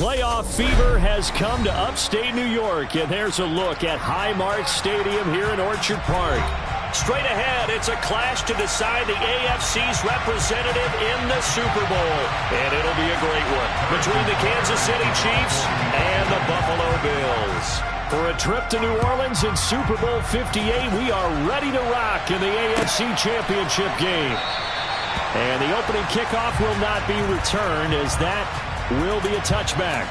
Playoff fever has come to upstate New York, and there's a look at Highmark Stadium here in Orchard Park. Straight ahead, it's a clash to decide the AFC's representative in the Super Bowl. And it'll be a great one between the Kansas City Chiefs and the Buffalo Bills. For a trip to New Orleans in Super Bowl 58, we are ready to rock in the AFC Championship game. And the opening kickoff will not be returned, as that will be a touchback.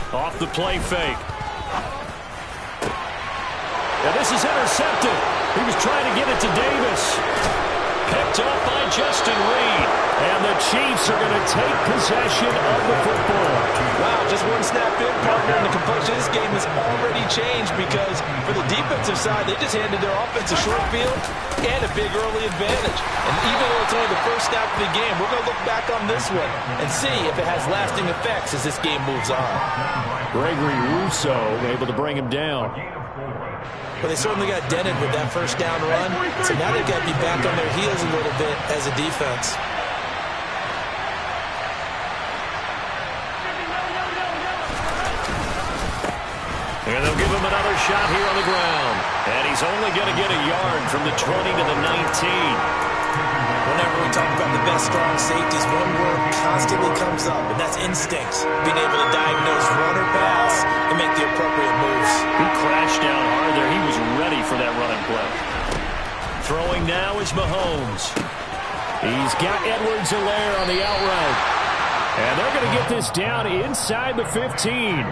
Off the play fake. And this is intercepted. He was trying to get it to Davis. Picked up by Justin Reed. And the Chiefs are going to take possession of the football. Wow, just one snap in, partner, and the complexion of this game has already changed because for the defensive side, they just handed their offense a short field and a big early advantage. And even though it's only the first snap of the game, we're going to look back on this one and see if it has lasting effects as this game moves on. Gregory Rousseau able to bring him down. Well, they certainly got dented with that first down run, so now they've got to be back on their heels a little bit as a defense. And they'll give him another shot here on the ground. And he's only going to get a yard from the 20 to the 19. Whenever we talk about the best strong safeties, one word constantly comes up, and that's instincts. Being able to diagnose run or pass and make the appropriate moves. He crashed down hard there. He was ready for that running play. Throwing now is Mahomes. He's got Edwards-Helaire on the out route. And they're going to get this down inside the 15.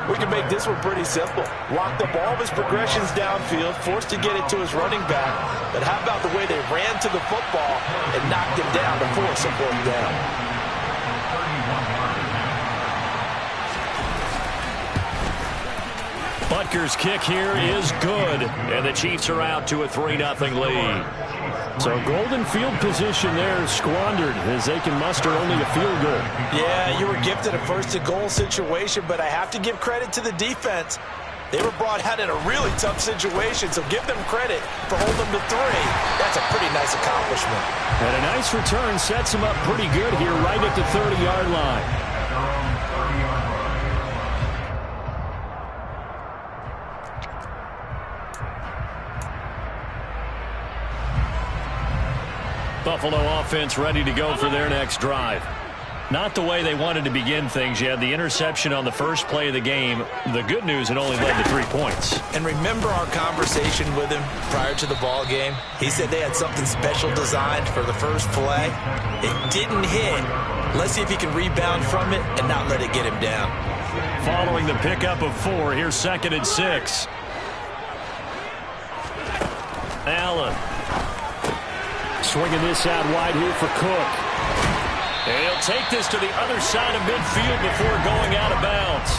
We can make this one pretty simple. Locked up all of his progressions downfield, forced to get it to his running back. But how about the way they ran to the football and knocked him down to force a fourth down? Butker's kick here is good. And the Chiefs are out to a 3-0 lead. So golden field position there squandered as they can muster only a field goal. Yeah, you were gifted a first-and-goal situation, but I have to give credit to the defense. They were brought out in a really tough situation, so give them credit for holding them to 3. That's a pretty nice accomplishment. And a nice return sets them up pretty good here right at the 30-yard line. Buffalo offense ready to go for their next drive. Not the way they wanted to begin things. You had the interception on the first play of the game. The good news, it only led to 3 points. And remember our conversation with him prior to the ball game? He said they had something special designed for the first play. It didn't hit. Let's see if he can rebound from it and not let it get him down. Following the pickup of 4, here's 2nd and 6. Allen. Swinging this out wide here for Cook. And he'll take this to the other side of midfield before going out of bounds.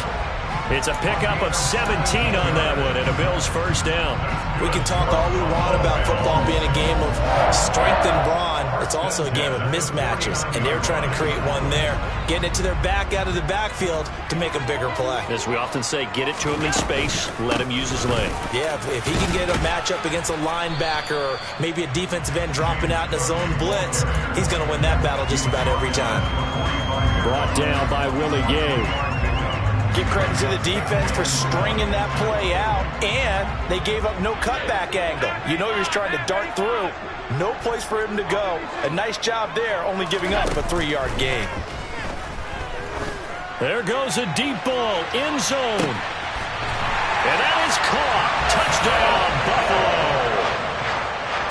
It's a pickup of 17 on that one and a Bills first down. We can talk all we want about football being a game of strength and brawn. It's also a game of mismatches, and they're trying to create one there, getting it to their back out of the backfield to make a bigger play. As we often say, get it to him in space, let him use his leg. Yeah, if he can get a matchup against a linebacker or maybe a defensive end dropping out in a zone blitz, he's going to win that battle just about every time. Brought down by Willie Gay. Give credit to the defense for stringing that play out, and they gave up no cutback angle. You know he was trying to dart through. No place for him to go. A nice job there, only giving up a 3-yard gain. There goes a deep ball, end zone. And that is caught. Touchdown, Buffalo.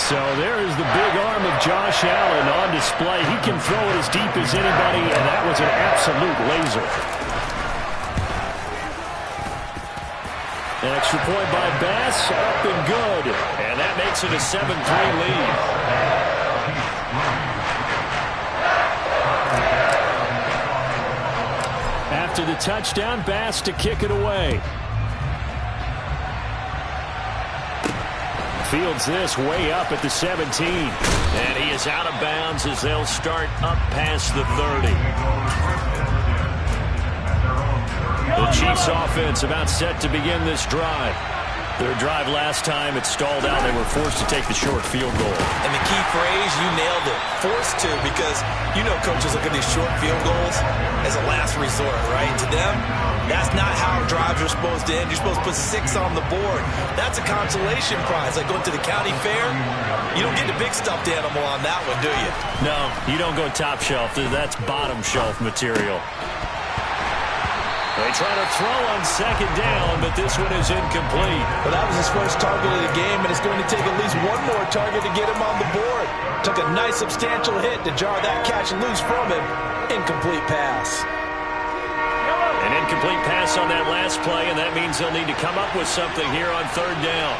So there is the big arm of Josh Allen on display. He can throw it as deep as anybody, and that was an absolute laser. An extra point by Bass, up and good. And that makes it a 7-3 lead. After the touchdown, Bass to kick it away. Fields this way up at the 17. And he is out of bounds as they'll start up past the 30. The Chiefs offense about set to begin this drive. Their drive last time, it stalled out. They were forced to take the short field goal. And the key phrase, you nailed it, forced to, because you know coaches look at these short field goals as a last resort, right? To them, that's not how drives are supposed to end. You're supposed to put 6 on the board. That's a consolation prize. Like going to the county fair, you don't get the big stuffed animal on that one, do you? No, you don't go top shelf. That's bottom shelf material. They try to throw on second down, but this one is incomplete. Well, that was his first target of the game, and it's going to take at least one more target to get him on the board. Took a nice substantial hit to jar that catch loose from him. Incomplete pass. An incomplete pass on that last play, and that means they'll need to come up with something here on third down.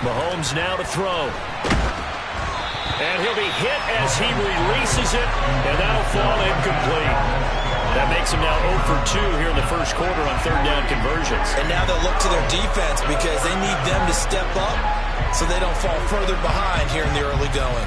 Mahomes now to throw. And he'll be hit as he releases it, and that'll fall incomplete. That makes him now 0 for 2 here in the first quarter on third down conversions. And now they'll look to their defense because they need them to step up so they don't fall further behind here in the early going.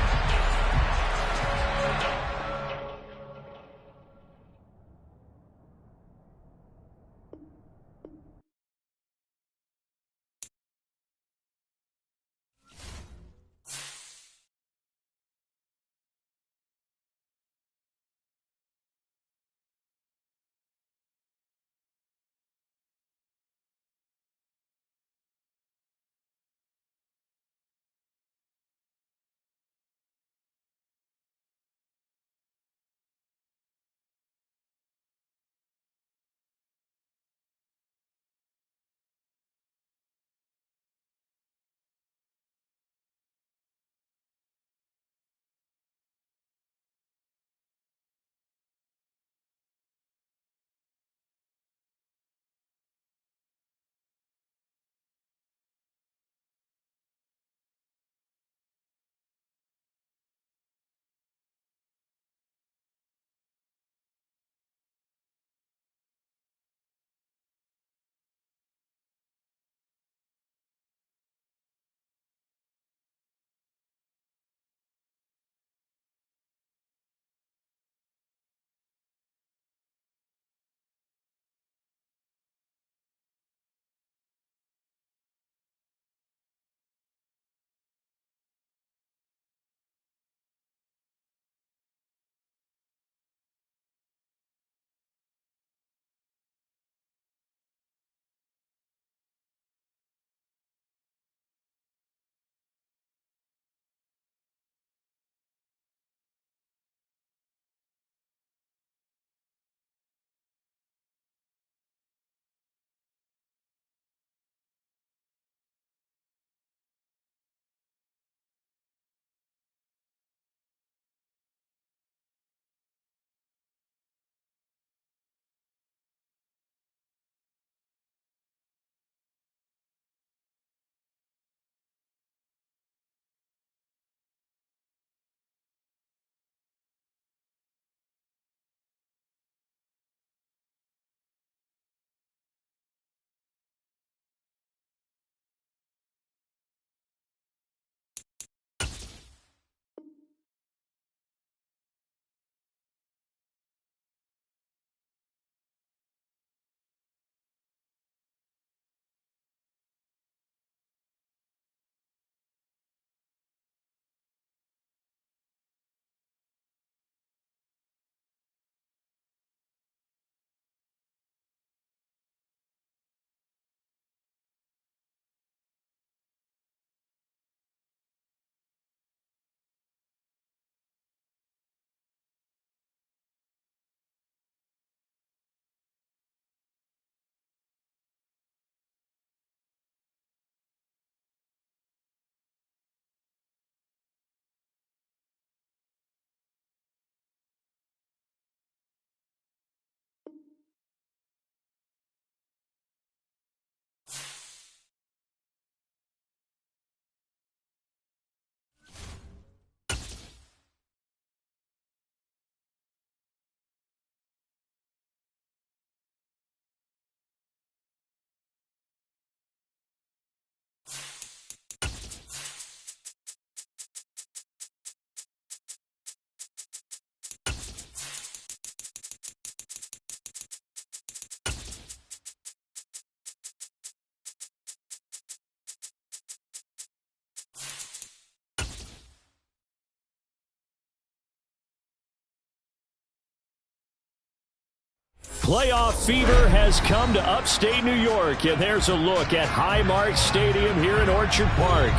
Playoff fever has come to upstate New York, and there's a look at Highmark Stadium here in Orchard Park.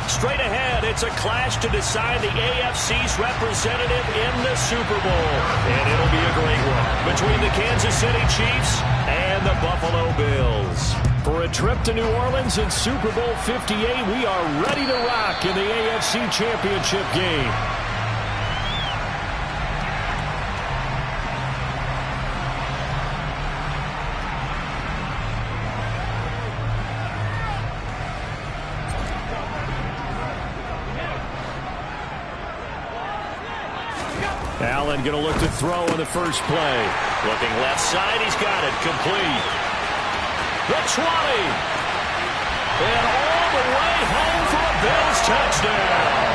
Straight ahead, it's a clash to decide the AFC's representative in the Super Bowl. And it'll be a great one between the Kansas City Chiefs and the Buffalo Bills. For a trip to New Orleans in Super Bowl 58, we are ready to rock in the AFC Championship game. Allen going to look to throw on the first play. Looking left side, he's got it. Complete. The 20. And all the way home for a Bills touchdown.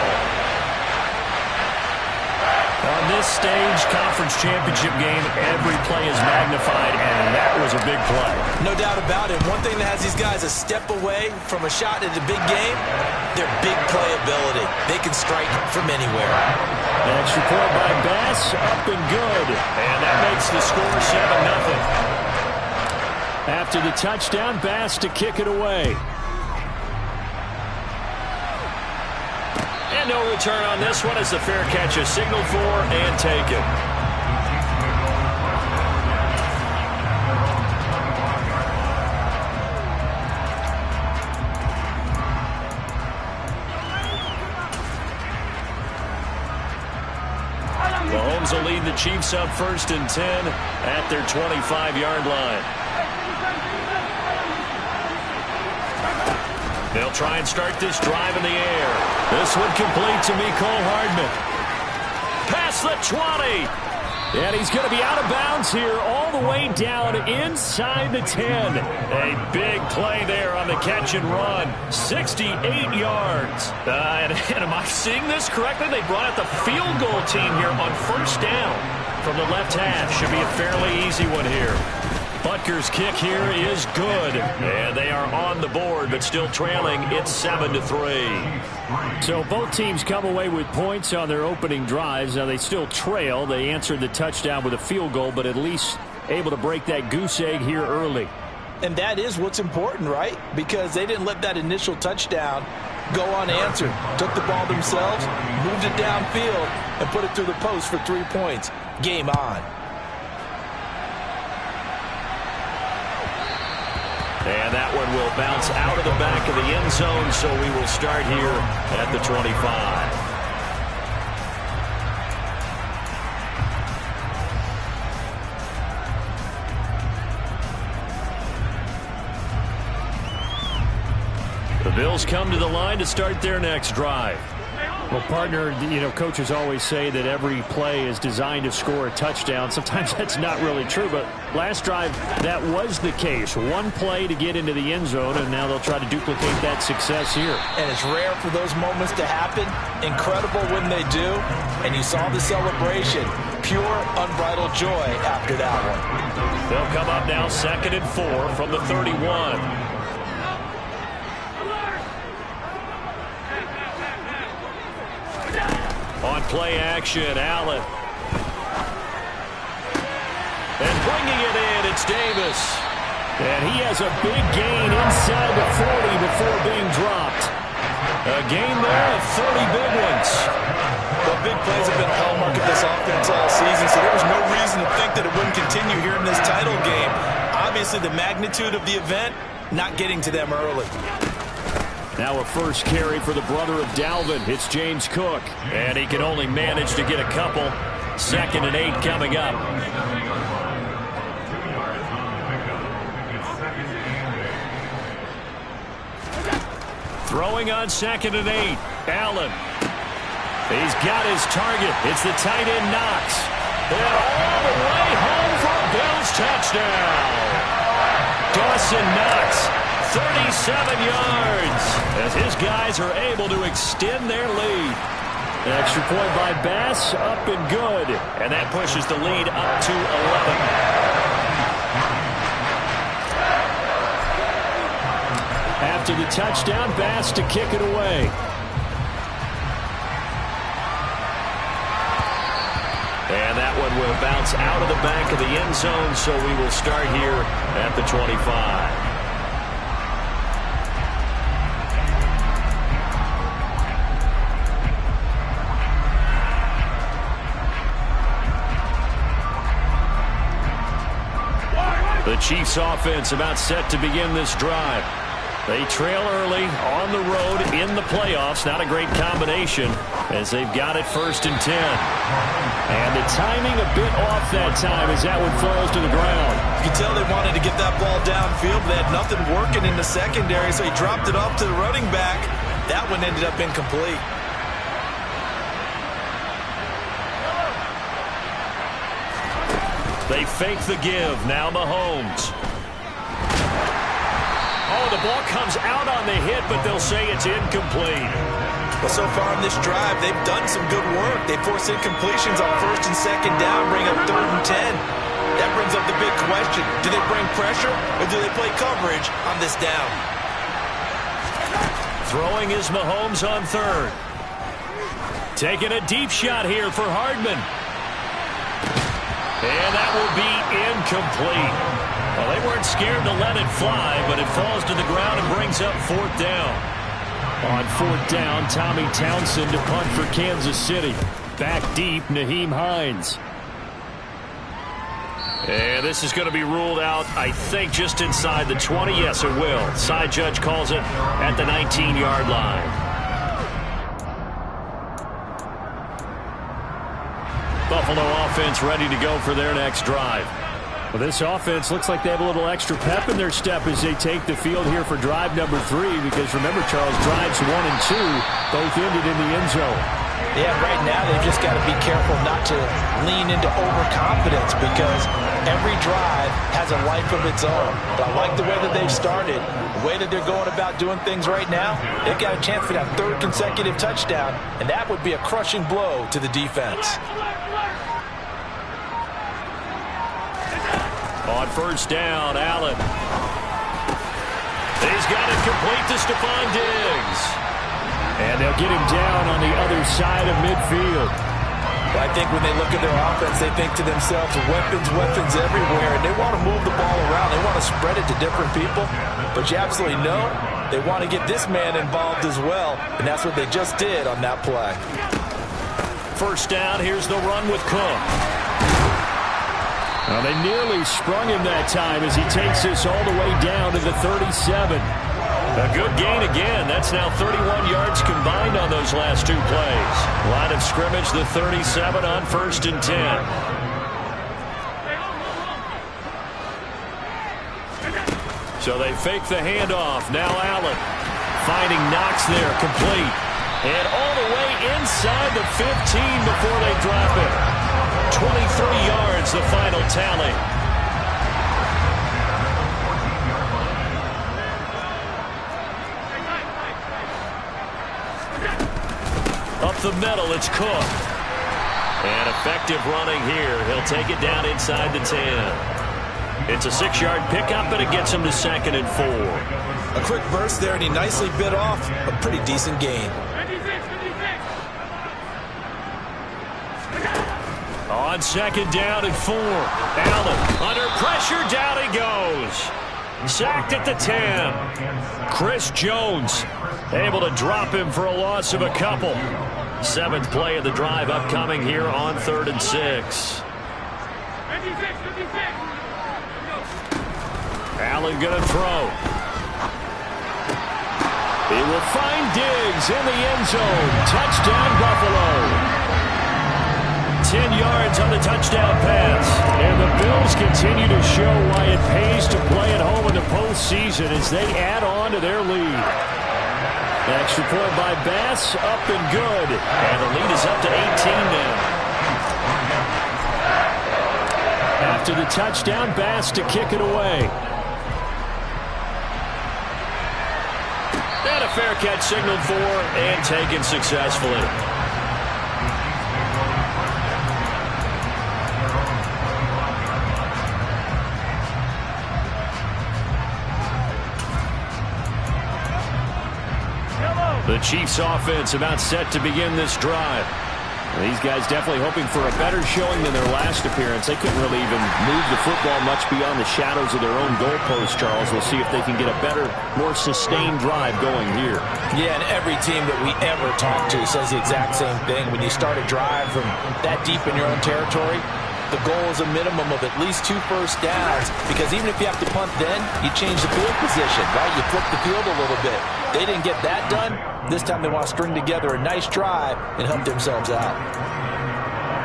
On this stage, conference championship game, every play is magnified, and that was a big play. No doubt about it. One thing that has these guys a step away from a shot at a big game, their big playability. They can strike from anywhere. Extra point by Bass, up and good. And that makes the score 7-0. After the touchdown, Bass to kick it away. And no return on this one as the fair catch is signaled for and taken. Mahomes will lead the Chiefs up 1st and 10 at their 25-yard line. They'll try and start this drive in the air. This one complete to Mecole Hardman. Past the 20. And he's going to be out of bounds here all the way down inside the 10. A big play there on the catch and run. 68 yards. And am I seeing this correctly? They brought out the field goal team here on 1st down from the left half. Should be a fairly easy one here. Butker's kick here is good. And they are on the board, but still trailing. It's 7-3. So both teams come away with points on their opening drives. Now they still trail. They answered the touchdown with a field goal, but at least able to break that goose egg here early. And that is what's important, right? Because they didn't let that initial touchdown go unanswered. Took the ball themselves, moved it downfield, and put it through the post for 3 points. Game on. And that one will bounce out of the back of the end zone, so we will start here at the 25. The Bills come to the line to start their next drive. Well, partner, coaches always say that every play is designed to score a touchdown. Sometimes that's not really true, but last drive, that was the case. One play to get into the end zone, and now they'll try to duplicate that success here. And it's rare for those moments to happen. Incredible when they do. And you saw the celebration. Pure, unbridled joy after that one. They'll come up now 2nd and 4 from the 31. On play action, Allen. And bringing it in, it's Davis. And he has a big gain inside the 40 before being dropped. A gain there of 30 big ones. Well, big plays have been a hallmark of this offense all season, so there was no reason to think that it wouldn't continue here in this title game. Obviously, the magnitude of the event not getting to them early. Now a first carry for the brother of Dalvin. It's James Cook. And he can only manage to get a couple. 2nd and 8 coming up. Throwing on 2nd and 8. Allen. He's got his target. It's the tight end Knox. And all the way home for a Bills touchdown. Dawson Knox. 37 yards as his guys are able to extend their lead. Extra point by Bass, up and good. And that pushes the lead up to 11. After the touchdown, Bass to kick it away. And that one one will bounce out of the back of the end zone, so we will start here at the 25. The Chiefs offense about set to begin this drive. They trail early on the road in the playoffs. Not a great combination as they've got it 1st and 10. And the timing a bit off that time as that one falls to the ground. You can tell they wanted to get that ball downfield, but they had nothing working in the secondary, so he dropped it off to the running back. That one ended up incomplete. They fake the give. Now Mahomes. Oh, the ball comes out on the hit, but they'll say it's incomplete. Well, so far in this drive, they've done some good work. They force incompletions on 1st and 2nd down, bring up 3rd and 10. That brings up the big question. Do they bring pressure, or do they play coverage on this down? Throwing is Mahomes on 3rd. Taking a deep shot here for Hardman. And that will be incomplete. Well, they weren't scared to let it fly, but it falls to the ground and brings up 4th down. On 4th down, Tommy Townsend to punt for Kansas City. Back deep, Nyheim Hines. And this is going to be ruled out, I think, just inside the 20. Yes, it will. Side judge calls it at the 19-yard line. Buffalo offense ready to go for their next drive. Well, this offense looks like they have a little extra pep in their step as they take the field here for drive number 3, because remember, Charles, drives 1 and 2 both ended in the end zone. Yeah, right now they've just got to be careful not to lean into overconfidence, because every drive has a life of its own. But I like the way that they've started, the way that they're going about doing things right now. They've got a chance for that 3rd consecutive touchdown, and that would be a crushing blow to the defense. On 1st down, Allen. He's got it complete to Stephon Diggs. And they'll get him down on the other side of midfield. Well, I think when they look at their offense, they think to themselves, weapons everywhere, and they want to move the ball around. They want to spread it to different people. But you absolutely know they want to get this man involved as well, and that's what they just did on that play. 1st down, here's the run with Cook. Well, they nearly sprung him that time as he takes this all the way down to the 37. A good gain again. That's now 31 yards combined on those last 2 plays. Line of scrimmage, the 37 on 1st and 10. So they fake the handoff. Now Allen finding Knox there, complete. And all the way inside the 15 before they drop it. 23 yards, the final tally. Up the middle, it's Cook. And effective running here. He'll take it down inside the 10. It's a 6-yard pickup, and it gets him to 2nd and 4. A quick burst there, and he nicely bit off a pretty decent gain. On 2nd down and 4. Allen under pressure, down he goes. Sacked at the 10. Chris Jones able to drop him for a loss of a couple. 7th play of the drive upcoming here on 3rd and 6. Allen going to throw. He will find Diggs in the end zone. Touchdown, Buffalo. 10 yards on the touchdown pass. And the Bills continue to show why it pays to play at home in the postseason as they add on to their lead. Extra point by Bass, up and good. And the lead is up to 18 now. After the touchdown, Bass to kick it away. And a fair catch signaled for and taken successfully. The Chiefs offense about set to begin this drive. These guys definitely hoping for a better showing than their last appearance. They couldn't really even move the football much beyond the shadows of their own goalpost, Charles. We'll see if they can get a better, more sustained drive going here. Yeah, and every team that we ever talk to says the exact same thing. When you start a drive from that deep in your own territory, the goal is a minimum of at least 2 first downs, because even if you have to punt then, you change the field position, right? You flip the field a little bit. They didn't get that done. This time they want to string together a nice drive and help themselves out.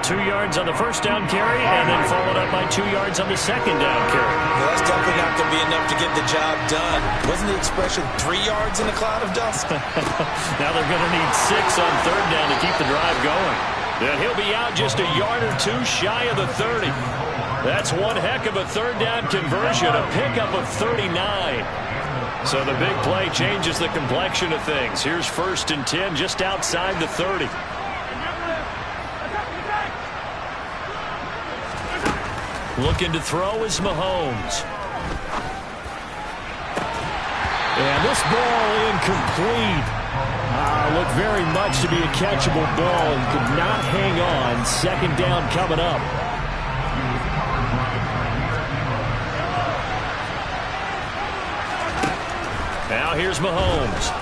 2 yards on the first down carry, and then followed up by 2 yards on the second down carry. Well, that's definitely not going to be enough to get the job done. Wasn't the expression 3 yards in a cloud of dust? Now they're going to need 6 on third down to keep the drive going. And he'll be out just a yard or 2 shy of the 30. That's one heck of a third down conversion, a pickup of 39. So the big play changes the complexion of things. Here's 1st and 10 just outside the 30. Looking to throw is Mahomes. And this ball incomplete. Looked very much to be a catchable ball and could not hang on. 2nd down coming up. Now here's Mahomes.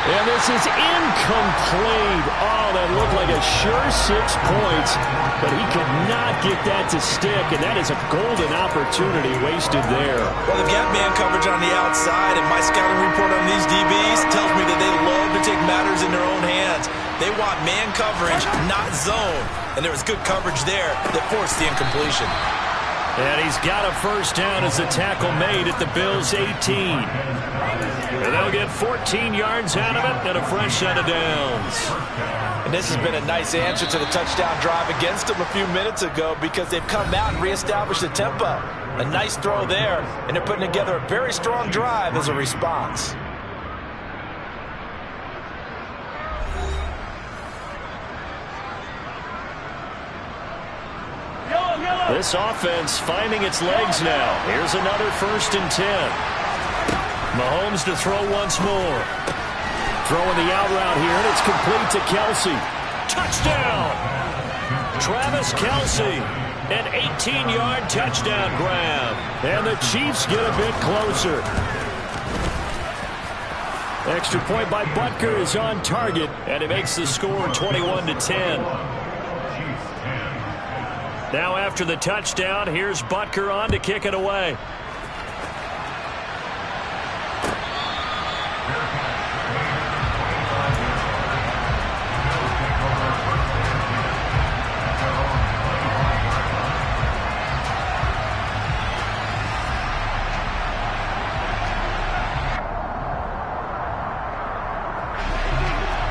And this is incomplete. Oh, that looked like a sure 6 points, but he could not get that to stick, and that is a golden opportunity wasted there. Well, they've got man coverage on the outside, and my scouting report on these DBs tells me that they love to take matters in their own hands. They want man coverage, not zone, and there was good coverage there that forced the incompletion. And he's got a first down as the tackle made at the Bills' 18. And they'll get 14 yards out of it and a fresh set of downs. And this has been a nice answer to the touchdown drive against them a few minutes ago, because they've come out and reestablished the tempo. A nice throw there, and they're putting together a very strong drive as a response. This offense finding its legs now. Here's another 1st and 10. Mahomes to throw once more. Throwing the out route here, and it's complete to Kelce. Touchdown! Travis Kelce, an 18-yard touchdown grab. And the Chiefs get a bit closer. Extra point by Butker is on target, and it makes the score 21-10. Now after the touchdown, here's Butker on to kick it away.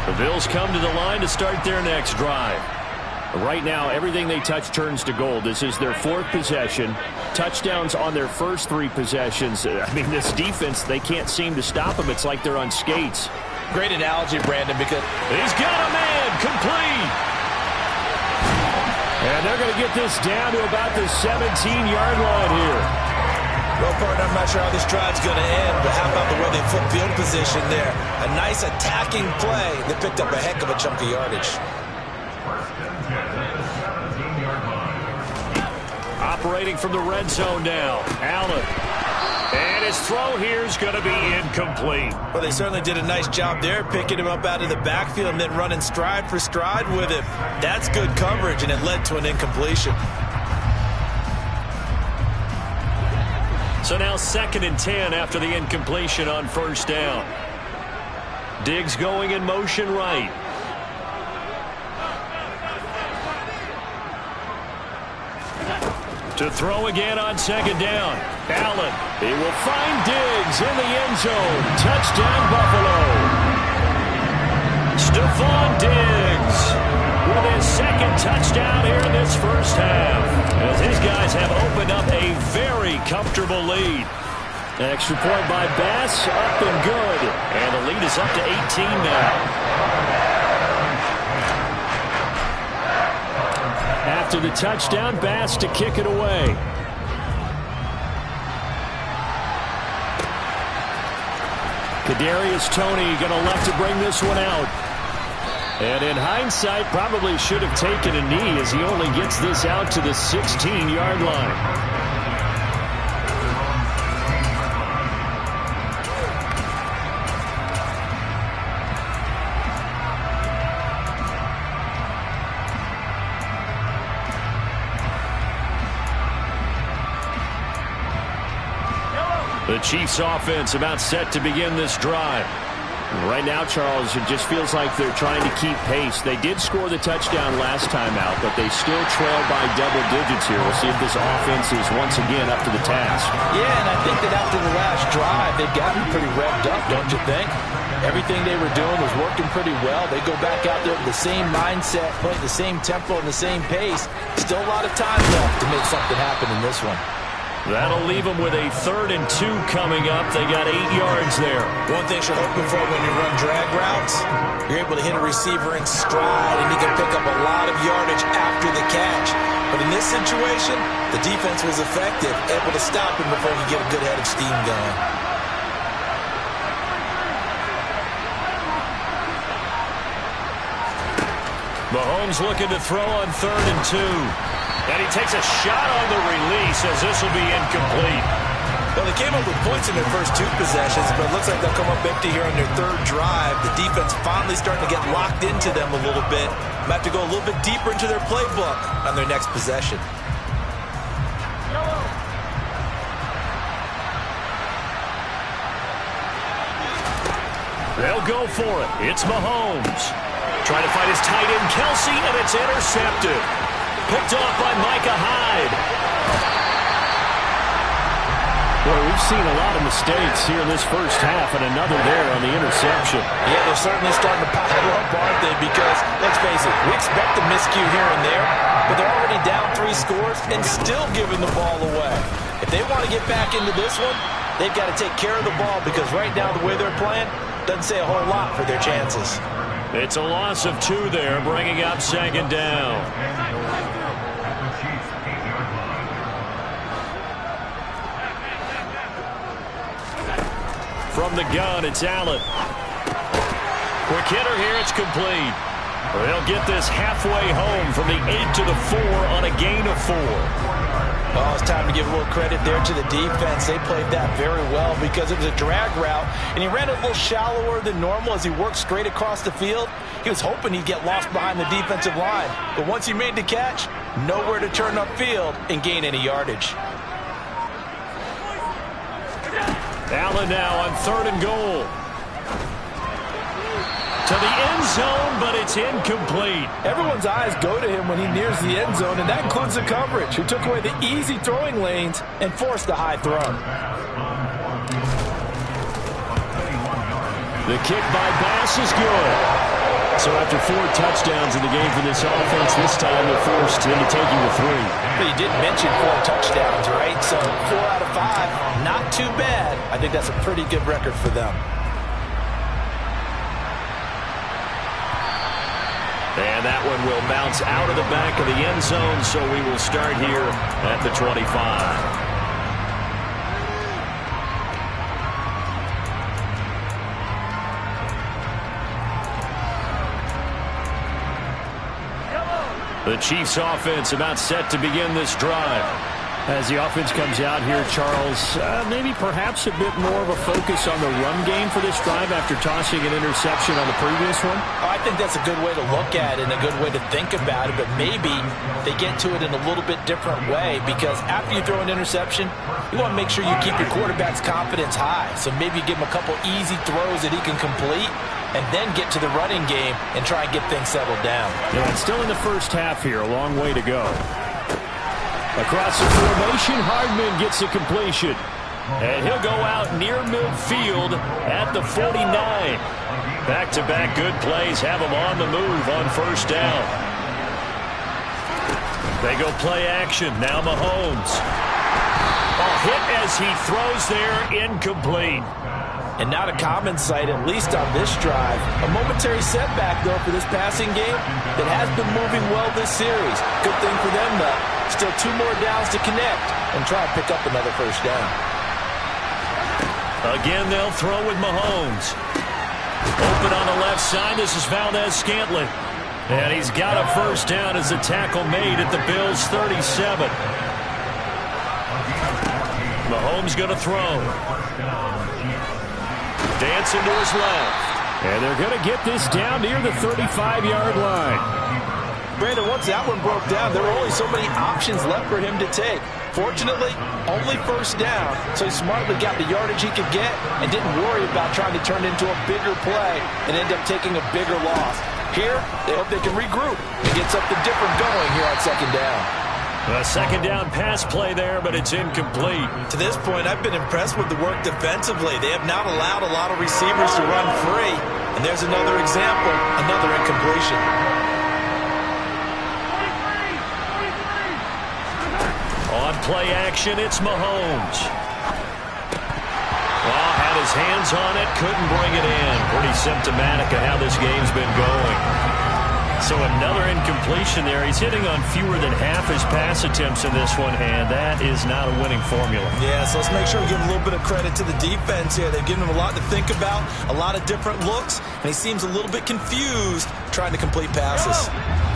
The Bills come to the line to start their next drive. Right now, everything they touch turns to gold. This is their 4th possession. Touchdowns on their first 3 possessions. I mean, this defense, they can't seem to stop them. It's like they're on skates. Great analogy, Brandon, because he's got a man complete. And they're going to get this down to about the 17-yard line here. Well, partner, I'm not sure how this drive's going to end, but how about the way they flip field position there? A nice attacking play that picked up a heck of a chunk of yardage. Operating from the red zone now. Allen. And his throw here is going to be incomplete. Well, they certainly did a nice job there, picking him up out of the backfield and then running stride for stride with him. That's good coverage, and it led to an incompletion. So now 2nd and 10 after the incompletion on first down. Diggs going in motion right. To throw again on 2nd down. Allen. He will find Diggs in the end zone. Touchdown, Buffalo. Stephon Diggs with his 2nd touchdown here in this first half, as his guys have opened up a very comfortable lead. Extra point by Bass, up and good. And the lead is up to 18 now. After the touchdown, Bass to kick it away. Kadarius Toney going to left to bring this one out. And in hindsight, probably should have taken a knee as he only gets this out to the 16-yard line. The Chiefs offense about set to begin this drive. Right now, Charles, it just feels like they're trying to keep pace. They did score the touchdown last time out, but they still trail by double digits here. We'll see if this offense is once again up to the task. Yeah, and I think that after the last drive, they've gotten pretty revved up, don't you think? Everything they were doing was working pretty well. They go back out there with the same mindset, playing the same tempo and the same pace. Still a lot of time left to make something happen in this one. That'll leave them with a 3rd and 2 coming up. They got 8 yards there. One thing you're hoping for when you run drag routes, you're able to hit a receiver in stride, and he can pick up a lot of yardage after the catch. But in this situation, the defense was effective, able to stop him before he get a good head of steam going. Mahomes looking to throw on 3rd and 2. And he takes a shot on the release as this will be incomplete. Well, they came up with points in their first 2 possessions, but it looks like they'll come up empty here on their 3rd drive. The defense finally starting to get locked into them a little bit. Might have to go a little bit deeper into their playbook on their next possession. They'll go for it. It's Mahomes. Trying to find his tight end, Kelsey, and it's intercepted. Picked off by Micah Hyde. Boy, we've seen a lot of mistakes here in this first half, and another there on the interception. Yeah, they're certainly starting to pile up, aren't they? Because, let's face it, we expect a miscue here and there, but they're already down 3 scores and still giving the ball away. If they want to get back into this one, they've got to take care of the ball, because right now the way they're playing doesn't say a whole lot for their chances. It's a loss of 2 there, bringing up 2nd down. From the gun, it's Allen. Quick hitter here, it's complete. They'll get this halfway home from the 8 to the 4 on a gain of 4. Oh, it's time to give a little credit there to the defense. They played that very well because it was a drag route, and he ran a little shallower than normal as he worked straight across the field. He was hoping he'd get lost behind the defensive line, but once he made the catch, nowhere to turn upfield and gain any yardage. Allen now on 3rd and goal. To the end zone, but it's incomplete. Everyone's eyes go to him when he nears the end zone, and that includes the coverage, who took away the easy throwing lanes and forced a high throw. The kick by Bass is good. So after 4 touchdowns in the game for this offense, this time they're forced into taking the 3. But you did mention 4 touchdowns, right? So 4 out of 5, not too bad. I think that's a pretty good record for them. And that one will bounce out of the back of the end zone, so we will start here at the 25. The Chiefs offense about set to begin this drive. As the offense comes out here, Charles, maybe perhaps a bit more of a focus on the run game for this drive after tossing an interception on the previous one? I think that's a good way to look at it and a good way to think about it, but maybe they get to it in a little bit different way, because after you throw an interception, you want to make sure you keep your quarterback's confidence high. So maybe you give him a couple easy throws that he can complete, and then get to the running game and try and get things settled down. Yeah, it's still in the first half here, a long way to go. Across the formation, Hardman gets the completion. And he'll go out near midfield at the 49. Back-to-back good plays have him on the move on 1st down. They go play action. Now Mahomes. A hit as he throws there, incomplete. And not a common sight, at least on this drive. A momentary setback, though, for this passing game that has been moving well this series. Good thing for them, though. Still 2 more downs to connect and try and pick up another 1st down. Again, they'll throw with Mahomes. Open on the left left side, this is Valdez-Scantling. And he's got a first down as the tackle made at the Bills' 37. Mahomes going to throw. Dancing to his left. And they're going to get this down near the 35-yard line. Brandon, once that one broke down, there were only so many options left for him to take. Fortunately, only first down, so he smartly got the yardage he could get and didn't worry about trying to turn it into a bigger play and end up taking a bigger loss. Here, they hope they can regroup and get something different going here on second down. A second down pass play there, but it's incomplete. To this point, I've been impressed with the work defensively. They have not allowed a lot of receivers to run free. And there's another example, another incompletion. On play action, it's Mahomes. Well, had his hands on it, couldn't bring it in. Pretty symptomatic of how this game's been going. So another incompletion there. He's hitting on fewer than half his pass attempts in this one, and that is not a winning formula. Yeah, so let's make sure we give a little bit of credit to the defense here. They've given him a lot to think about, a lot of different looks, and he seems a little bit confused trying to complete passes.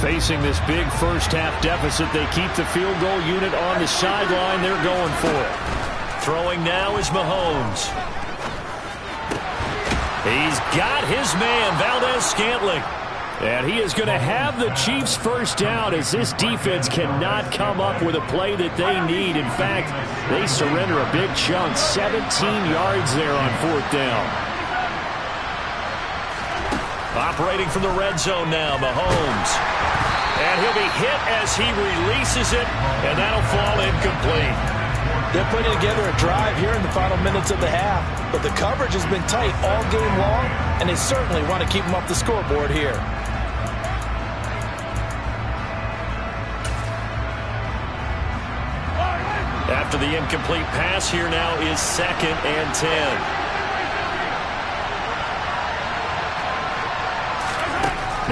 Facing this big first-half deficit, they keep the field goal unit on the sideline. They're going for it. Throwing now is Mahomes. He's got his man, Valdez-Scantling. And he is going to have the Chiefs first down as this defense cannot come up with a play that they need. In fact, they surrender a big chunk, 17 yards there on fourth down. Operating from the red zone now, Mahomes. And he'll be hit as he releases it, and that'll fall incomplete. They're putting together a drive here in the final minutes of the half, but the coverage has been tight all game long, and they certainly want to keep them off the scoreboard here. After the incomplete pass, here now is 2nd and 10.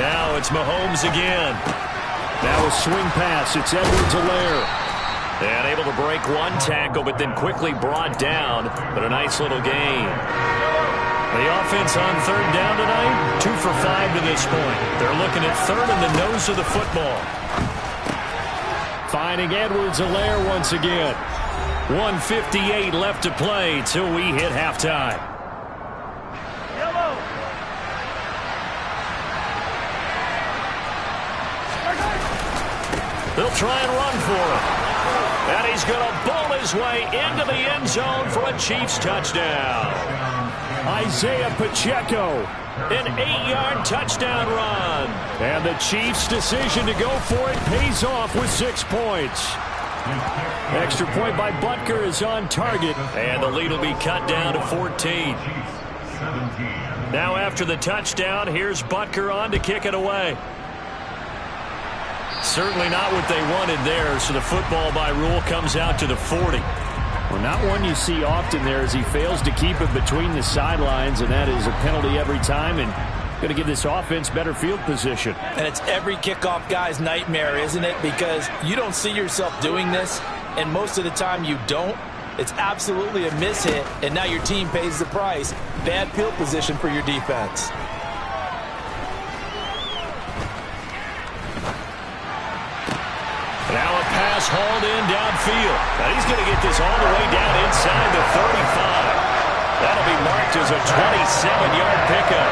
Now it's Mahomes again. Now a swing pass. It's Edwards-Helaire. And able to break one tackle, but then quickly brought down. But a nice little gain. The offense on third down tonight, 2 for 5 to this point. They're looking at third in the nose of the football. Finding Edwards-Helaire once again. 1:58 left to play till we hit halftime. They'll try and run for it. And he's going to bowl his way into the end zone for a Chiefs touchdown. Isaiah Pacheco, an 8-yard touchdown run. And the Chiefs' decision to go for it pays off with 6 points. Extra point by Butker is on target. And the lead will be cut down to 14. Now after the touchdown, here's Butker on to kick it away. Certainly not what they wanted there, so the football by rule comes out to the 40. Well, not one you see often there as he fails to keep it between the sidelines, and that is a penalty every time, and going to give this offense better field position. And it's every kickoff guy's nightmare, isn't it? Because you don't see yourself doing this, and most of the time you don't. It's absolutely a mishit, and now your team pays the price. Bad field position for your defense. Now a pass hauled in downfield. Now he's going to get this all the way down inside the 35. That'll be marked as a 27-yard pickup.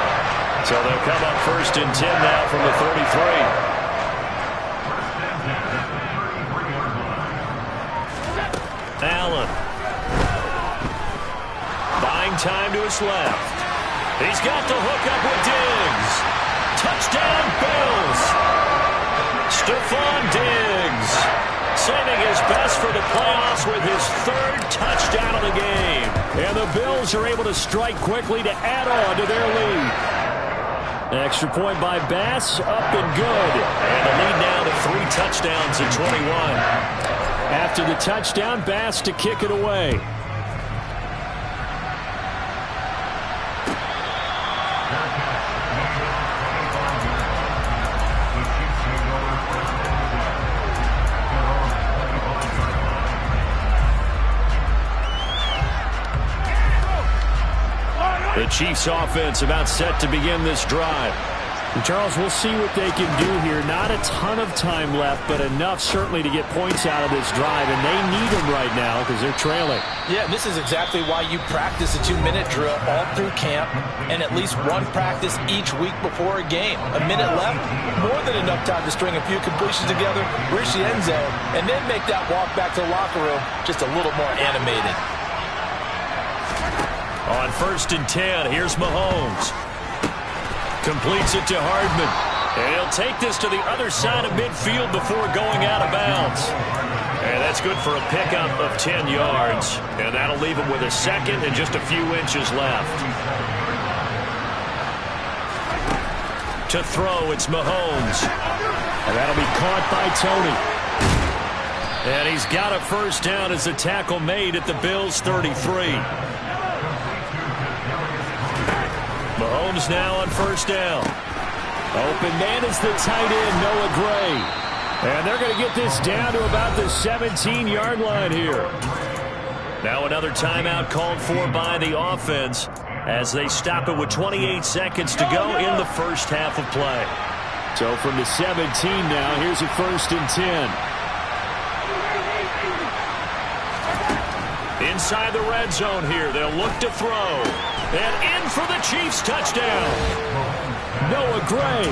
So they'll come up 1st and 10 now from the 33. Allen. Buying time to his left. He's got the hook up with Diggs. Touchdown, Bills. Stephon Diggs saving his best for the playoffs with his 3rd touchdown of the game. And the Bills are able to strike quickly to add on to their lead. Extra point by Bass, up and good. And the lead now to 3 touchdowns at 21. After the touchdown, Bass to kick it away. The The Chiefs offense about set to begin this drive. And Charles, we'll see what they can do here. Not a ton of time left, but enough certainly to get points out of this drive, and they need them right now because they're trailing. Yeah, this is exactly why you practice a 2-minute drill all through camp and at least one practice each week before a game. A minute left, more than enough time to string a few completions together, reach the end zone, and then make that walk back to the locker room just a little more animated. On 1st and 10, here's Mahomes. Completes it to Hardman. And he'll take this to the other side of midfield before going out of bounds. And that's good for a pickup of 10 yards. And that'll leave him with a second and just a few inches left. To throw, it's Mahomes. And that'll be caught by Tony. And he's got a first down as the tackle made at the Bills' 33. Mahomes now on 1st down. Open man is the tight end, Noah Gray. And they're going to get this down to about the 17-yard line here. Now another timeout called for by the offense as they stop it with 28 seconds to go in the first half of play. So from the 17 now, here's a 1st and 10. Inside the red zone here, they'll look to throw. And in for the Chiefs touchdown. Noah Gray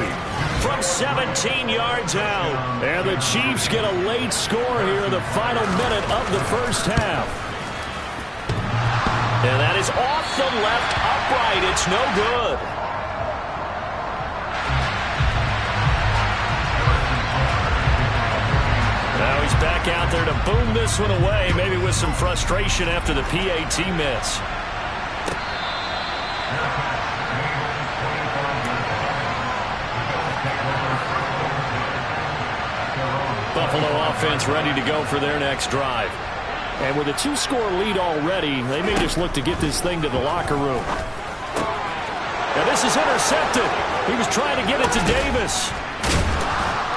from 17 yards out. And the Chiefs get a late score here in the final minute of the first half. And that is off the left upright. It's no good. Now he's back out there to boom this one away, maybe with some frustration after the PAT miss. Buffalo offense ready to go for their next drive. And with a 2-score lead already, they may just look to get this thing to the locker room. And this is intercepted. He was trying to get it to Davis.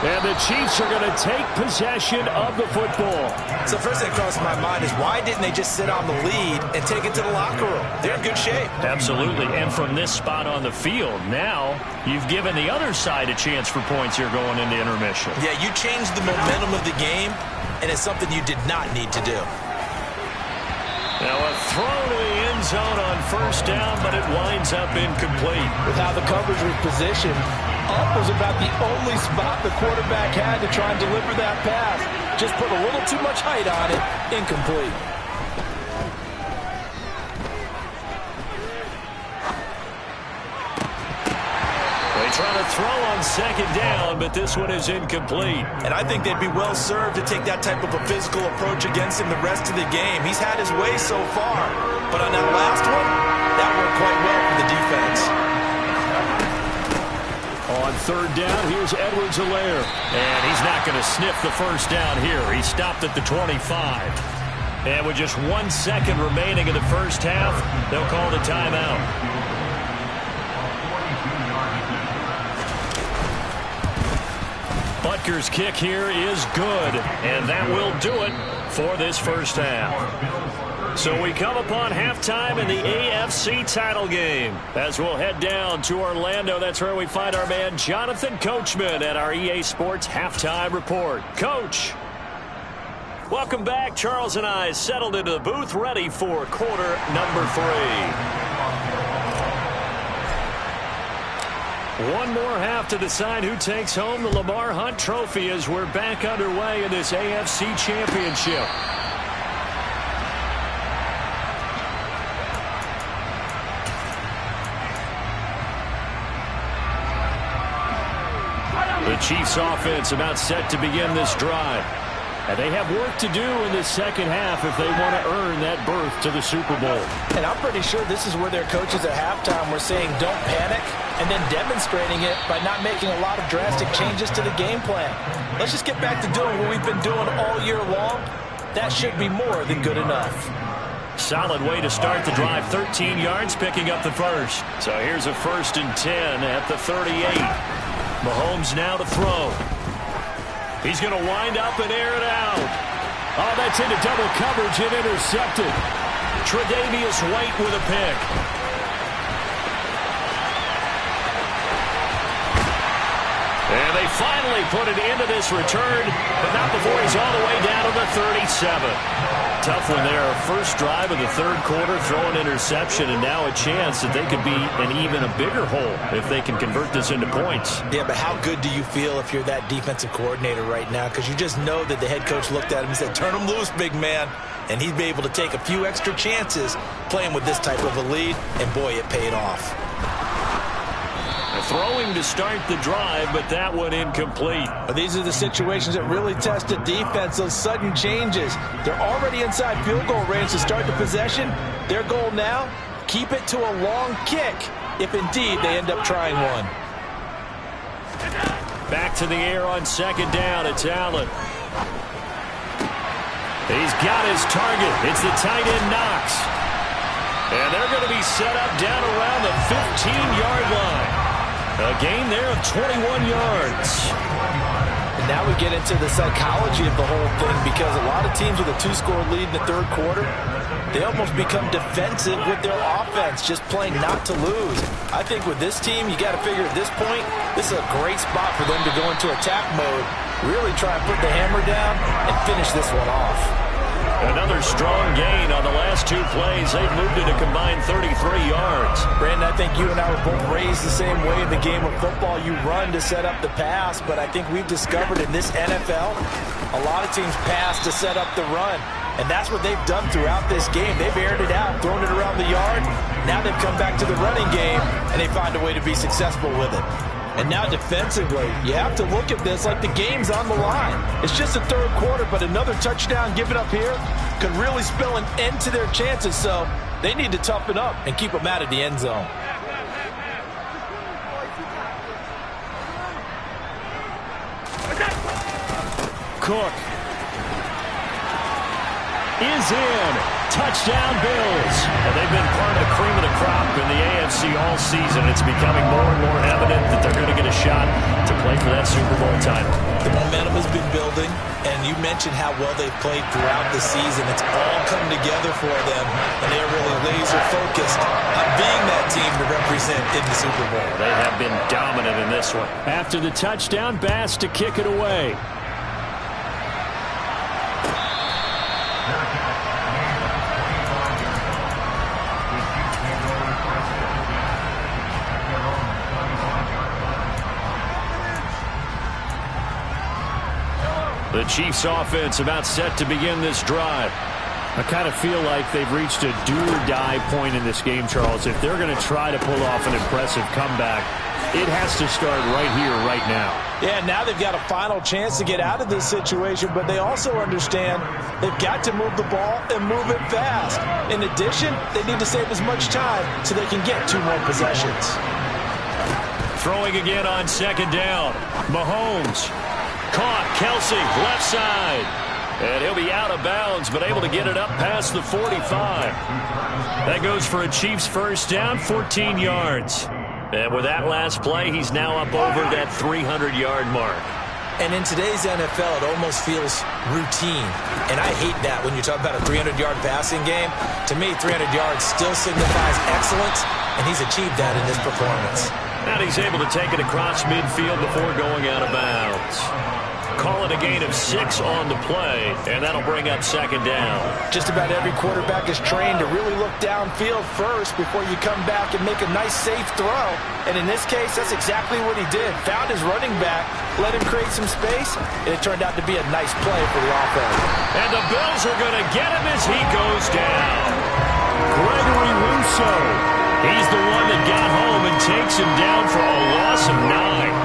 And the Chiefs are going to take possession of the football. So first thing that crosses my mind is why didn't they just sit on the lead and take it to the locker room? They're in good shape. Absolutely. And from this spot on the field, now you've given the other side a chance for points here going into intermission. Yeah, you changed the momentum of the game, and it's something you did not need to do. Now a throw to the end zone on 1st down, but it winds up incomplete. With how the coverage was positioned, up was about the only spot the quarterback had to try and deliver that pass. Just put a little too much height on it. Incomplete. They try to throw on 2nd down, but this one is incomplete. And I think they'd be well served to take that type of a physical approach against him the rest of the game. He's had his way so far. But on that last one, that worked quite well for the defense. On 3rd down, here's Edwards-Helaire. And he's not going to sniff the first down here. He stopped at the 25. And with just 1 second remaining in the first half, they'll call the timeout. Butker's kick here is good. And that will do it for this first half. So we come upon halftime in the AFC title game. As we'll head down to Orlando, that's where we find our man Jonathan Coachman at our EA Sports Halftime Report. Coach, welcome back. Charles and I settled into the booth, ready for quarter number 3. One more half to decide who takes home the Lamar Hunt Trophy as we're back underway in this AFC Championship. The Chiefs offense about set to begin this drive. And they have work to do in the second half if they want to earn that berth to the Super Bowl. And I'm pretty sure this is where their coaches at halftime were saying don't panic and then demonstrating it by not making a lot of drastic changes to the game plan. Let's just get back to doing what we've been doing all year long. That should be more than good enough. Solid way to start the drive. 13 yards, picking up the first. So here's a 1st and 10 at the 38. Mahomes now to throw. He's going to wind up and air it out. Oh, that's into double coverage and intercepted. Tre'Davious White with a pick. And they finally put it into this return, but not before he's all the way down to the 37. Tough one there. First drive of the third quarter, throw an interception, and now a chance that they could be in even a bigger hole if they can convert this into points. Yeah, but how good do you feel if you're that defensive coordinator right now? Because you just know that the head coach looked at him and said, turn him loose, big man. And he'd be able to take a few extra chances playing with this type of a lead, and boy, it paid off. Throwing to start the drive, but that one incomplete. But these are the situations that really test the defense, those sudden changes. They're already inside field goal range to start the possession. Their goal now, keep it to a long kick, if indeed they end up trying one. Back to the air on second down. It's Allen. He's got his target. It's the tight end, Knox. And they're going to be set up down around the 15-yard line. A gain there of 21 yards. And now we get into the psychology of the whole thing, because a lot of teams with a two-score lead in the third quarter, they almost become defensive with their offense, just playing not to lose. I think with this team, you got to figure at this point, this is a great spot for them to go into attack mode, really try and put the hammer down and finish this one off. Another strong gain on the last two plays. They've moved it a combined 33 yards. Brandon, I think you and I were both raised the same way in the game of football. You run to set up the pass, but I think we've discovered in this NFL, a lot of teams pass to set up the run. And that's what they've done throughout this game. They've aired it out, thrown it around the yard. Now they've come back to the running game, and they find a way to be successful with it. And now defensively, you have to look at this like the game's on the line. It's just the third quarter, but another touchdown given up here could really spell an end to their chances. So they need to toughen up and keep them out of the end zone. Cook is in. Touchdown, Bills. And they've been part of the cream of the crop in the AFC all season. It's becoming more and more evident that they're going to get a shot to play for that Super Bowl title. The momentum has been building, and you mentioned how well they've played throughout the season. It's all come together for them, and they're really laser focused on being that team to represent in the Super Bowl. They have been dominant in this one. After the touchdown, Bass to kick it away. The Chiefs offense about set to begin this drive. I kind of feel like they've reached a do-or-die point in this game, Charles. If they're going to try to pull off an impressive comeback, it has to start right here, right now. Yeah, now they've got a final chance to get out of this situation, but they also understand they've got to move the ball and move it fast. In addition, they need to save as much time so they can get 2 more possessions. Throwing again on second down. Mahomes. Caught. Kelsey, left side. And he'll be out of bounds, but able to get it up past the 45. That goes for a Chiefs first down, 14 yards. And with that last play, he's now up over that 300-yard mark. And in today's NFL, it almost feels routine. And I hate that when you talk about a 300-yard passing game. To me, 300 yards still signifies excellence, and he's achieved that in this performance. And he's able to take it across midfield before going out of bounds. Call it a gain of 6 on the play, and that'll bring up second down. Just about every quarterback is trained to really look downfield first before you come back and make a nice, safe throw. And in this case, that's exactly what he did. Found his running back, let him create some space, and it turned out to be a nice play for the offense. And the Bills are going to get him as he goes down. Gregory Rousseau. He's the one that got home and takes him down for a loss of 9.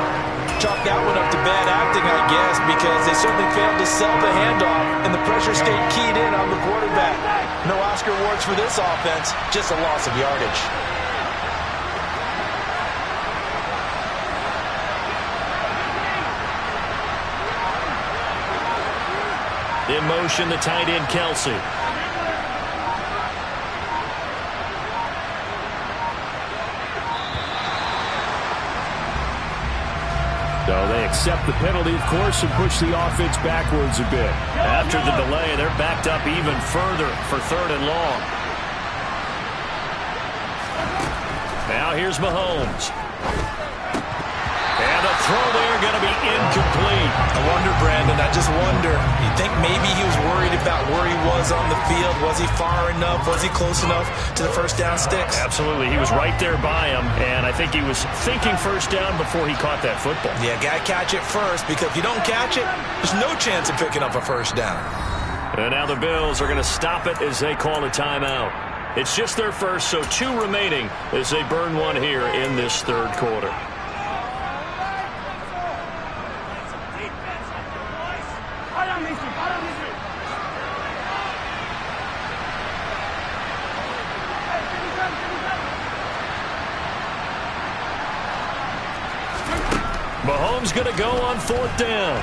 Chalk that one up to bad acting, I guess, because they certainly failed to sell the handoff, and the pressure stayed keyed in on the quarterback. No Oscar awards for this offense, just a loss of yardage. In motion, the tight end, Kelsey. So they accept the penalty, of course, and push the offense backwards a bit. After the delay, they're backed up even further for 3rd and long. Now here's Mahomes. And a throw there going to be think maybe he was worried about where he was on the field? Was he far enough? Was he close enough to the first down sticks? Absolutely. He was right there by him, and I think he was thinking first down before he caught that football. Yeah, got to catch it first, because if you don't catch it, there's no chance of picking up a first down. And now the Bills are going to stop it as they call a timeout. It's just their first, so 2 remaining as they burn one here in this third quarter. Mahomes going to go on 4th down.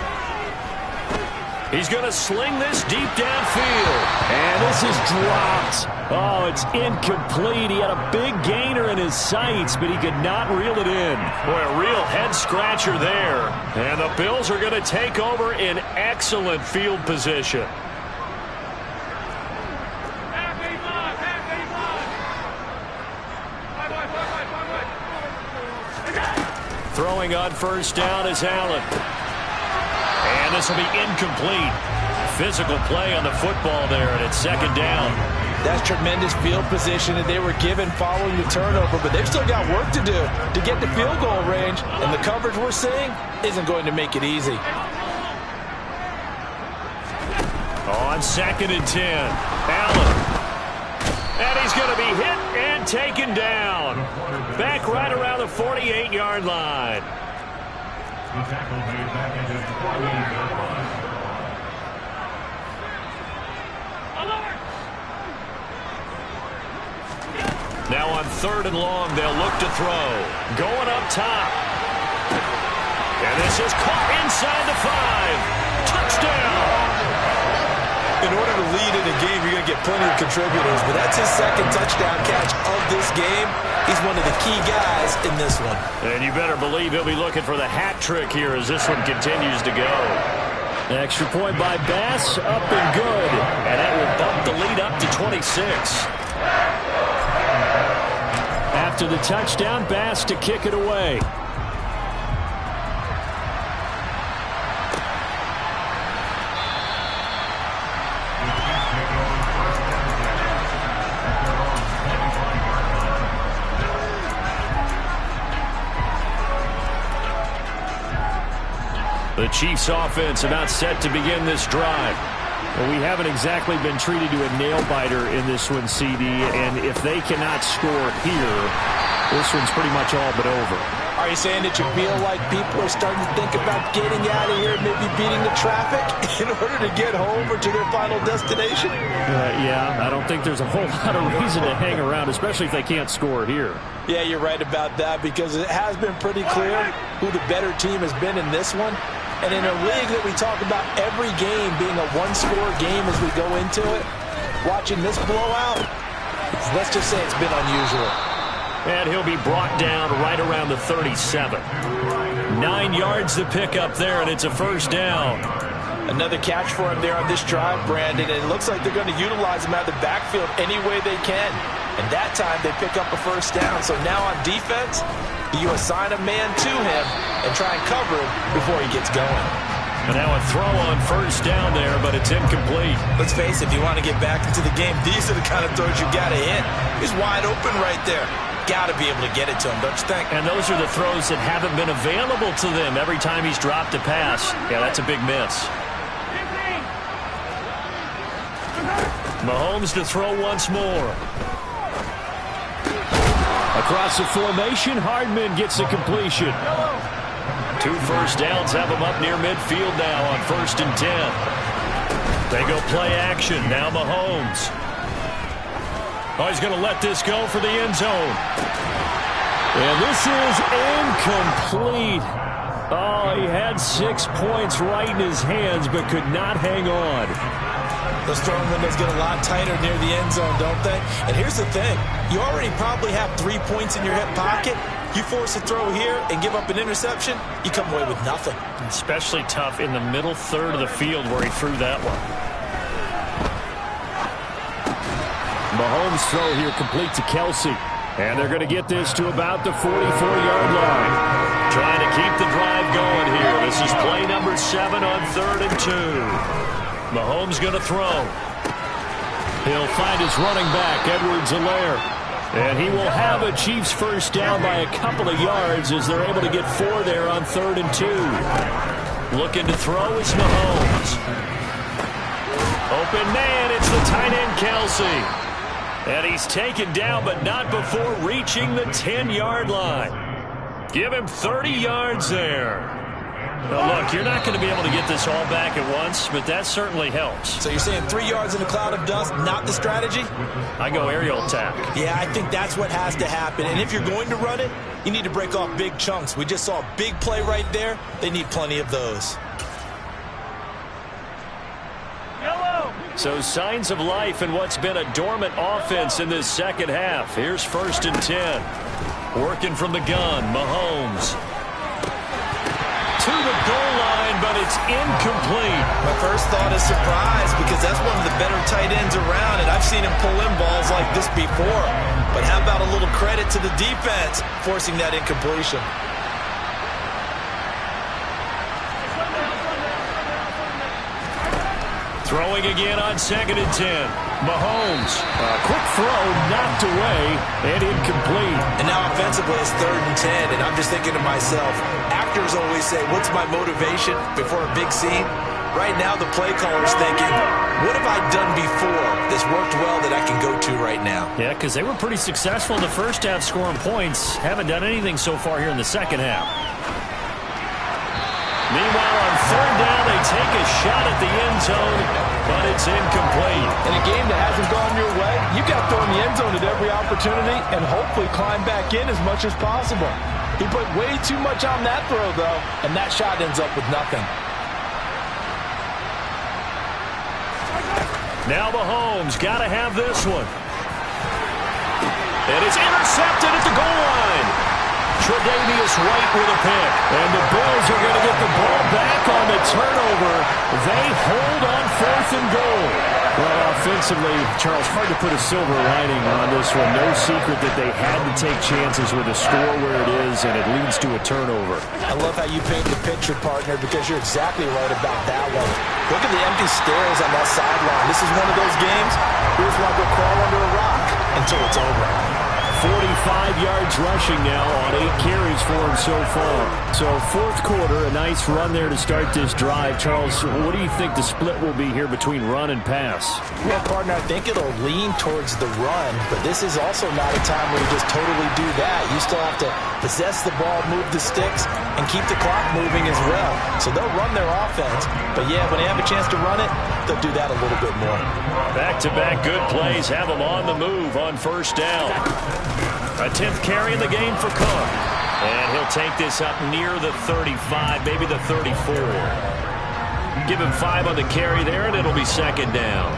He's going to sling this deep downfield. And this is dropped. Oh, it's incomplete. He had a big gainer in his sights, but he could not reel it in. Boy, a real head-scratcher there. And the Bills are going to take over in excellent field position. Throwing on first down is Allen. And this will be incomplete. Physical play on the football there, and it's 2nd down. That's tremendous field position that they were given following the turnover, but they've still got work to do to get to field goal range, and the coverage we're seeing isn't going to make it easy. On 2nd and 10, Allen. And he's going to be hit and taken down. Back right around the 48-yard line. Now on 3rd and long, they'll look to throw. Going up top. And this is caught inside the 5. Touchdown. In order to lead in a game, you're going to get plenty of contributors, but that's his 2nd touchdown catch of this game. He's one of the key guys in this one. And you better believe he'll be looking for the hat trick here as this one continues to go. Extra point by Bass, up and good. And that will bump the lead up to 26. After the touchdown, Bass to kick it away. The Chiefs offense about set to begin this drive. Well, we haven't exactly been treated to a nail-biter in this one, CD, and if they cannot score here, this one's pretty much all but over. Are you saying that you feel like people are starting to think about getting out of here, maybe beating the traffic in order to get home or to their final destination? Yeah, I don't think there's a whole lot of reason to hang around, especially if they can't score here. Yeah, you're right about that, because it has been pretty clear who the better team has been in this one. And in a league that we talk about every game being a one-score game as we go into it, watching this blowout, let's just say it's been unusual. And he'll be brought down right around the 37. 9 yards to pick up there, and it's a first down. Another catch for him there on this drive, Brandon, and it looks like they're going to utilize him out of the backfield any way they can. And that time they pick up a first down. So now on defense, you assign a man to him and try and cover him before he gets going. And now a throw on first down there, but it's incomplete. Let's face it, if you want to get back into the game, these are the kind of throws you got to hit. He's wide open right there. Got to be able to get it to him, don't you think? And those are the throws that haven't been available to them every time he's dropped a pass. Yeah, that's a big miss. Mahomes to throw once more. Across the formation, Hardman gets a completion. 2 first downs have him up near midfield now on 1st and 10. They go play action. Now Mahomes. Oh, he's going to let this go for the end zone. And this is incomplete. Oh, he had 6 points right in his hands, but could not hang on. Those throwing windows get a lot tighter near the end zone, don't they? And here's the thing. You already probably have 3 points in your hip pocket. You force a throw here and give up an interception, you come away with nothing. Especially tough in the middle third of the field where he threw that one. Mahomes' throw here complete to Kelsey. And they're going to get this to about the 44-yard line. Trying to keep the drive going here. This is play number 7 on 3rd and 2. Mahomes going to throw. He'll find his running back, Edwards-Helaire. And he will have a Chiefs first down by a couple of yards as they're able to get 4 there on 3rd and 2. Looking to throw is Mahomes. Open man, it's the tight end Kelce. And he's taken down, but not before reaching the 10-yard line. Give him 30 yards there. Now, look, you're not going to be able to get this all back at once, but that certainly helps. So you're saying 3 yards in a cloud of dust, not the strategy? I go aerial attack. Yeah, I think that's what has to happen. And if you're going to run it, you need to break off big chunks. We just saw a big play right there. They need plenty of those. So signs of life in what's been a dormant offense in this second half. Here's 1st and 10. Working from the gun, Mahomes. To the goal line, but it's incomplete. My first thought is surprise because that's one of the better tight ends around, and I've seen him pull in balls like this before. But how about a little credit to the defense forcing that incompletion? Throwing again on 2nd and 10. Mahomes. Quick throw, knocked away, and incomplete. And now offensively, it's 3rd and 10, and I'm just thinking to myself, actors always say, what's my motivation before a big scene? Right now, the play caller's thinking, what have I done before that's worked well that I can go to right now? Yeah, because they were pretty successful in the first half scoring points. Haven't done anything so far here in the second half. Meanwhile, on 3rd down, they take a shot at the end zone, but it's incomplete. In a game that hasn't gone your way, you got to throw in the end zone at every opportunity and hopefully climb back in as much as possible. He put way too much on that throw, though, and that shot ends up with nothing. Now Mahomes got to have this one. And it's intercepted at the goal line. Tre'Davious White with a pick. And the Bills are going to get the ball back on the turnover. They hold on 4th and goal. Well, offensively, Charles, hard to put a silver lining on this one. No secret that they had to take chances with a score where it is, and it leads to a turnover. I love how you paint the picture, partner, because you're exactly right about that one. Look at the empty stairs on that sideline. This is one of those games where you just want to go crawl under a rock until it's over. 45 yards rushing now on 8 carries for him so far. So 4th quarter, a nice run there to start this drive. Charles, what do you think the split will be here between run and pass? Well, partner, I think it'll lean towards the run, but this is also not a time where you just totally do that. You still have to possess the ball, move the sticks, and keep the clock moving as well. So they'll run their offense, but yeah, when they have a chance to run it, they'll do that a little bit more. Back-to-back good plays have them on the move on 1st down. A 10th carry in the game for Cook. And he'll take this up near the 35, maybe the 34. Give him 5 on the carry there, and it'll be 2nd down.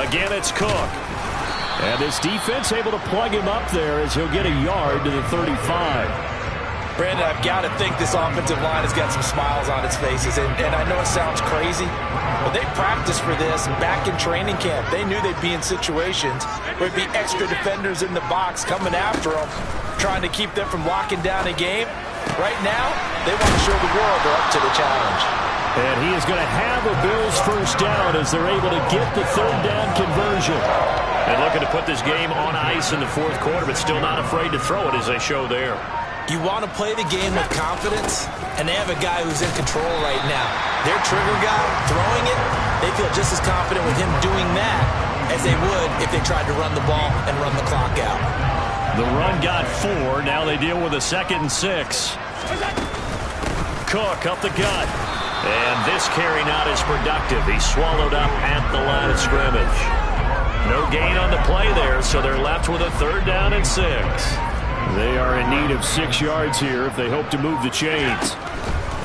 Again, it's Cook. And this defense able to plug him up there as he'll get a yard to the 35. Brandon, I've got to think this offensive line has got some smiles on its faces. And I know it sounds crazy, but they practiced for this back in training camp. They knew they'd be in situations where there'd be extra defenders in the box coming after them, trying to keep them from locking down a game. Right now, they want to show the world they're up to the challenge. And he is going to have a Bills first down as they're able to get the 3rd down conversion. And looking to put this game on ice in the 4th quarter, but still not afraid to throw it as they show there. You want to play the game with confidence, and they have a guy who's in control right now. Their trigger guy throwing it, they feel just as confident with him doing that as they would if they tried to run the ball and run the clock out. The run got 4. Now they deal with a 2nd and 6. Cook up the gut. And this carry not as productive. He's swallowed up at the line of scrimmage. No gain on the play there, so they're left with a 3rd down and 6. They are in need of 6 yards here if they hope to move the chains.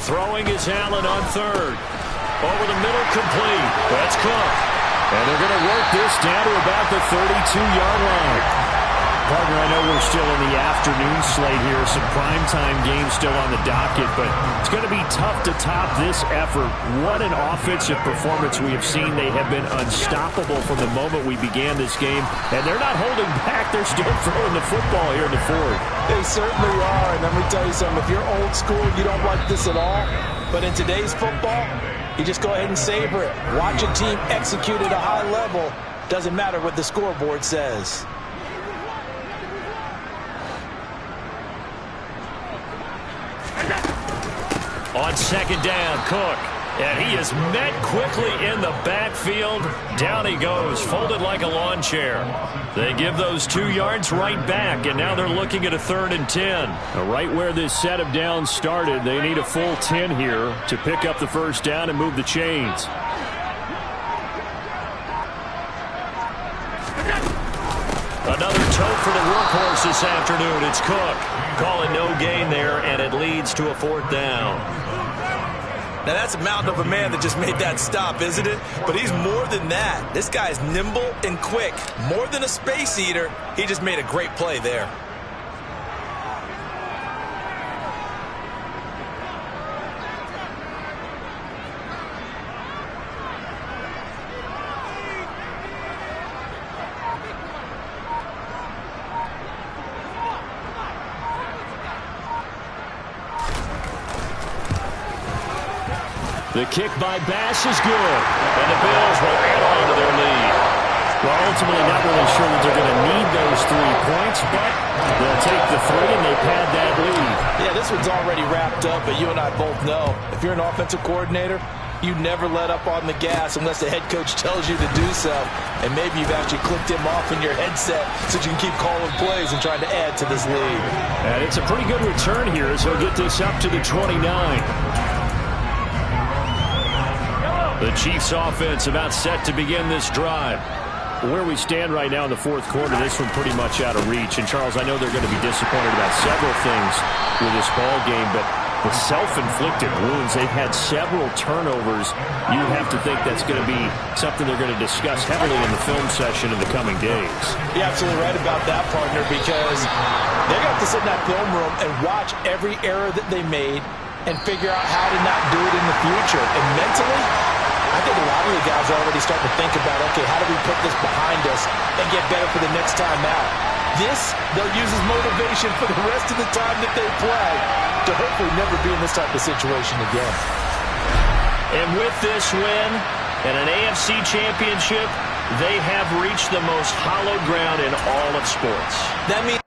Throwing is Allen on 3rd. Over the middle, complete. That's Cook. And they're going to work this down to about the 32-yard line. Partner, I know we're still in the afternoon slate here. Some primetime games still on the docket, but it's going to be tough to top this effort. What an offensive performance we have seen. They have been unstoppable from the moment we began this game, and they're not holding back. They're still throwing the football here in the fourth. They certainly are, and let me tell you something. If you're old school, you don't like this at all. But in today's football, you just go ahead and savor it. Watch a team execute at a high level. Doesn't matter what the scoreboard says. On second down, Cook. And he is met quickly in the backfield. Down he goes, folded like a lawn chair. They give those 2 yards right back, and now they're looking at a 3rd and 10. Right where this set of downs started, they need a full 10 here to pick up the first down and move the chains. Another tote for the workhorse this afternoon. It's Cook. Calling no gain there, and it leads to a 4th down. Now, that's a mountain of a man that just made that stop, isn't it? But he's more than that. This guy's nimble and quick. More than a space eater, he just made a great play there. The kick by Bass is good, and the Bills will add on to their lead. Well, ultimately not really sure that they're going to need those 3 points, but they'll take the 3 and they pad that lead. Yeah, this one's already wrapped up, but you and I both know if you're an offensive coordinator, you never let up on the gas unless the head coach tells you to do so. And maybe you've actually clicked him off in your headset so you can keep calling plays and trying to add to this lead. And it's a pretty good return here as he'll get this up to the 29. The Chiefs offense about set to begin this drive. Where we stand right now in the fourth quarter, this one pretty much out of reach. And, Charles, I know they're going to be disappointed about several things with this ball game, but the self-inflicted wounds, they've had several turnovers. You have to think that's going to be something they're going to discuss heavily in the film session in the coming days. You're absolutely right about that, partner, because they're going to have to sit in that film room and watch every error that they made and figure out how to not do it in the future. And mentally, I think a lot of the guys are already starting to think about, okay, how do we put this behind us and get better for the next time out? This, they'll use as motivation for the rest of the time that they play to hopefully never be in this type of situation again. And with this win and an AFC championship, they have reached the most hallowed ground in all of sports. That means